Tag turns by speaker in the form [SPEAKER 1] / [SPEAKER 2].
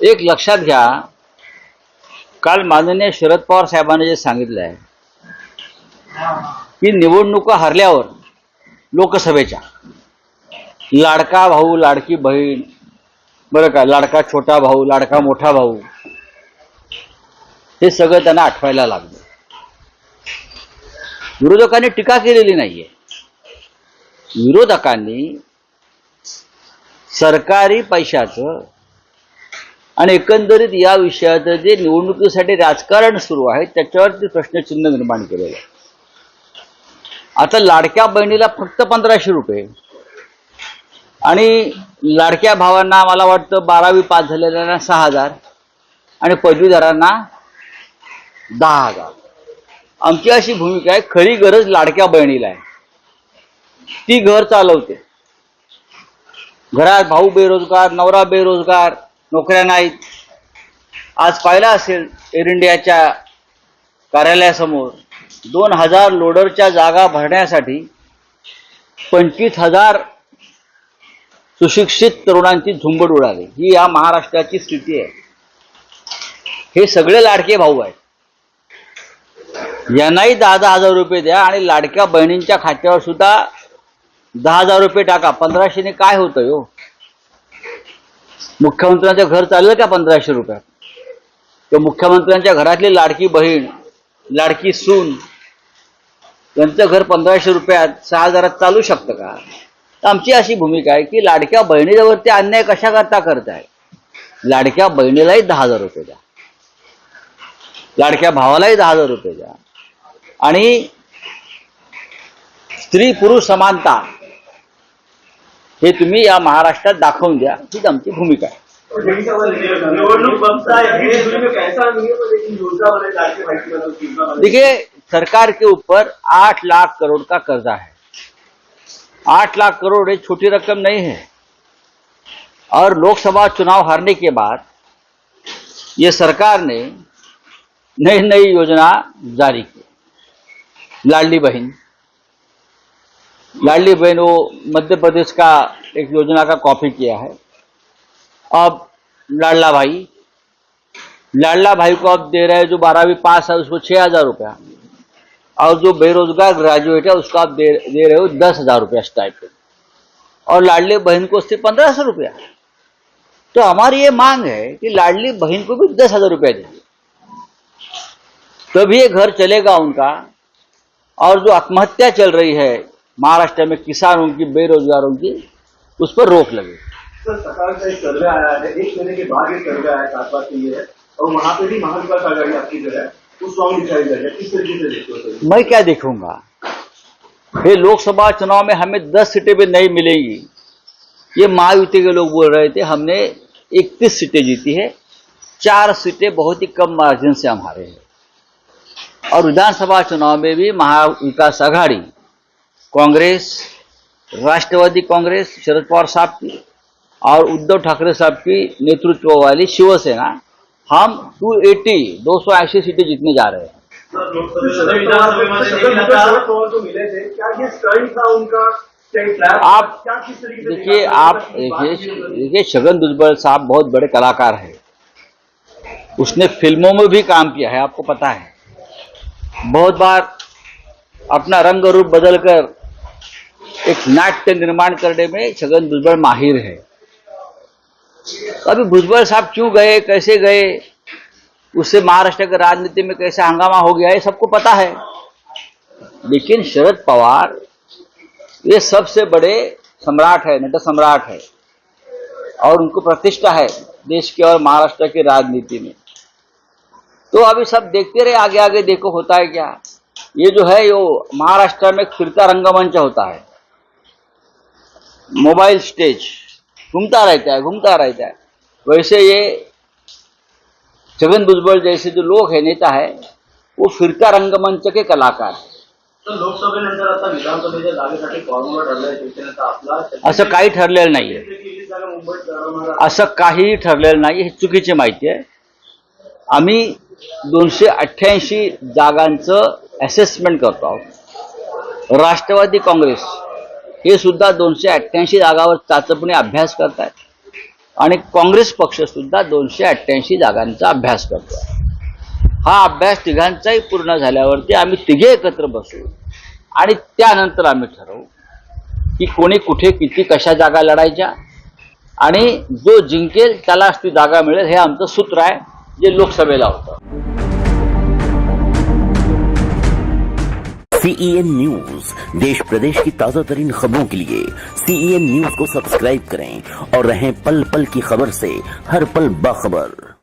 [SPEAKER 1] एक लक्षात घ्या, काल माननीय शरद पवार साहेबांनी जे सांगितलं आहे की निवडणुका हरल्यावर लोकसभेच्या लाडका भाऊ लाडकी बहीण, बरं का, लाडका छोटा भाऊ लाडका मोठा भाऊ, हे सगळं त्यांना आठवायला लागलं. विरोधकांनी टीका केलेली नाहीये. विरोधकांनी सरकारी पैशाचं आणि एकंदरीत या विषयाचं जे निवडणुकीसाठी राजकारण सुरू आहे त्याच्यावरती प्रश्नचिन्ह निर्माण केलेलं आहे. आता लाडक्या बहिणीला फक्त 1500 रुपये आणि लाडक्या भावांना मला वाटतं 12वी पास झालेल्यांना 6000 आणि पदवीधरांना 10,000. आमची अशी भूमिका आहे, खरी गरज लाडक्या बहिणीला आहे. ती घर चालवते, घरात भाऊ बेरोजगार, नवरा बेरोजगार, नोकऱ्या नाहीत. आज पाहिलं असेल एअर इंडियाच्या कार्यालयासमोर 2000 लोडरच्या जागा भरण्यासाठी 25,000 सुशिक्षित तरुणांची झुंबड उडाली. ही या महाराष्ट्राची स्थिती आहे. हे सगळे लाडके भाऊ आहेत. यांनाही 10,000 रुपये द्या आणि लाडक्या बहिणींच्या खात्यावर सुद्धा 10,000 रुपये टाका. 1500ने काय होतं हो? मुख्यमंत्र्यांचं घर चालेल का 1500 रुपयात? तर मुख्यमंत्र्यांच्या घरातली लाडकी बहीण, लाडकी सून, यांचं घर 1500 रुपयात 6000 चालू शकतं का? आमची अशी भूमिका आहे की लाडक्या बहिणीवरती अन्याय कशा करता करताय. लाडक्या बहिणीलाही 10,000 रुपये द्या, लाडक्या भावालाही 10,000 रुपये द्या आणि स्त्री पुरुष समानता हे तुम्ही या महाराष्ट्रात दाखवून द्या. हीच आमची भूमिका आहे. देखिए, सरकार के ऊपर 8 लाख करोड़ का कर्जा है. 8 लाख करोड़ एक छोटी रकम नहीं है. और लोकसभा चुनाव हारने के बाद ये सरकार ने नई नई योजना जारी की. लाडली बहन वो मध्य प्रदेश का एक योजना का कॉपी किया है. अब लाडला भाई को अब दे रहे हैं, जो 12वीं पास है उसको 6,000 रुपया, और जो बेरोजगार ग्रेजुएट है उसको आप दे रहे हो 10,000 रुपया स्टाइपेंड, और लाडली बहन को सिर्फ 1500 रुपया. तो हमारी ये मांग है कि लाडली बहन को भी 10,000 रुपया दीजिए, तभी ये घर चलेगा उनका. और जो आत्महत्या चल रही है महाराष्ट्र में किसानों की, बेरोजगारों की, उस पर रोक लगे.
[SPEAKER 2] सर, सरकार का एक सर्वे आया है, 1 महीने के बाद एक सर्वे आया, 7 बात ये है, और वहां पे भी महाविकास आघाड़ी आपकी जो है वो स्ट्रॉन्ग दिखाई दे रही है. किस तरीके से देखते हो?
[SPEAKER 1] मैं क्या देखूंगा? ये लोकसभा चुनाव में हमें 10 सीटें भी नहीं मिलेंगी. ये महायुति के लोग बोल रहे थे. हमने 31 सीटें जीती है, 4 सीटें बहुत ही कम मार्जिन से हम हारे हैं. और विधानसभा चुनाव में भी महाविकास आघाड़ी, कांग्रेस, राष्ट्रवादी कांग्रेस शरद पवार साहब की और उद्धव ठाकरे साहब की नेतृत्व वाली शिवसेना, हम 280 सीटें जीतने जा रहे हैं. आप देखिए, छगन भुजबल साहब बहुत बड़े कलाकार हैं. उसने फिल्मों में भी काम किया है, आपको पता है. बहुत बार अपना रंग रूप बदलकर एक नाट्य निर्माण करने में छगन भुजबल माहिर है. अभी भुजबल साहब क्यों गए, कैसे गए, उससे महाराष्ट्र की राजनीति में कैसा हंगामा हो गया, ये सबको पता है. लेकिन शरद पवार ये सबसे बड़े सम्राट है, नट सम्राट है, और उनको प्रतिष्ठा है देश के और महाराष्ट्र की राजनीति में. तो अभी सब देखते रहे, आगे आगे देखो होता है क्या. ये जो है यो महाराष्ट्र में फिरता रंगमंच होता है, मोबाइल स्टेज घूमता रहता है. वैसे ये छगन भुजबल जैसे जो लोग है, नेता है, वो फिरता रंगमंच के कलाकार है.
[SPEAKER 2] तर लोकसभेनंतर आता विधानसभेच्या जागेसाठी फॉर्म्युला ठरलाय शिवसेनेचा आपला.
[SPEAKER 1] असं काही ठरलेलं नाहीये. असं काहीही ठरलेलं नाही. हे चुकीची माहिती आहे. आम्ही 288 जागांचं असेसमेंट करतो आहोत. राष्ट्रवादी काँग्रेस हे सुद्धा 288 जागावर चाचपणी अभ्यास करतात. आणि काँग्रेस पक्ष सुद्धा 288 जागांचा अभ्यास करतो. हा अभ्यास तिघांचाही पूर्ण झाल्यावरती आम्ही तिघे एकत्र बसू आणि त्यानंतर आम्ही ठरवू की कोणी कुठे किती कशा जागा लढायच्या आणि जो जिंकेल त्यालाच ती जागा मिळेल. हे आमचं सूत्र आहे जे लोकसभेला होतं.
[SPEAKER 3] CEN न्यूज देश प्रदेश की ताजा तरीन खबरों के लिए CEN न्यूज को सब्सक्राइब करें और रहें पल पल की खबर से हर पल बाखबर.